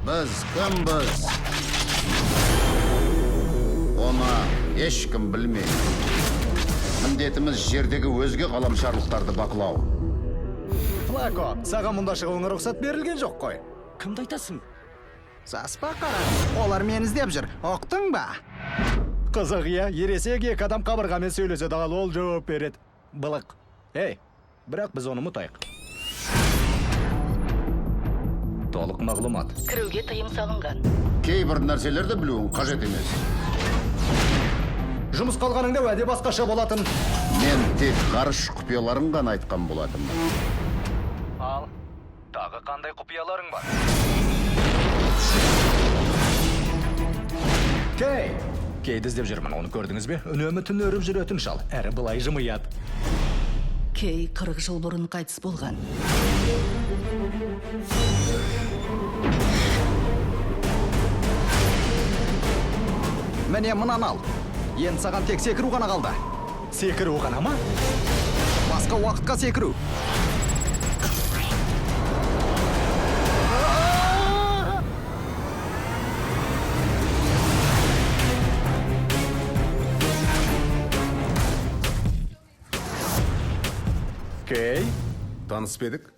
Biz kimbiz? Оны ешкім білмейді. Міндетіміз жердегі өзге ғаламшарлықтарды бақылау. Флако, саған мұнда шығуыңа рұқсат берілген жоқ қой. Кімді айтасың? Саспа қара, олар мені іздеп жүр, оқтың ба? Қызық, иә, ересек екі адам қабырғамен сөйлесе дағал ол жауап береді. Былық. Ей, бірақ біз оны ұмытайық. Толық мағлұмат. Кіруге тыйым салынған. Кейбір нәрселерді білуің қажет емес. Жұмыс қалғаныңда уәде басқаша болатын. Мен тек ғарыш құпияларын ғана айтқан болатым. Ал, тағы қандай құпияларың бар? Кейді іздеп жүрмін, оны көрдіңіз бе? Үнемі түн өріп жүретін шал, әрі былай жымияды. Кей 40 жыл бұрын қайтыс болған. Міне мұнан ал. Енді саған тек секіру ғана қалды. Секіру ғана ма? Басқа уақытқа секіру. Кей, Таныс па едік?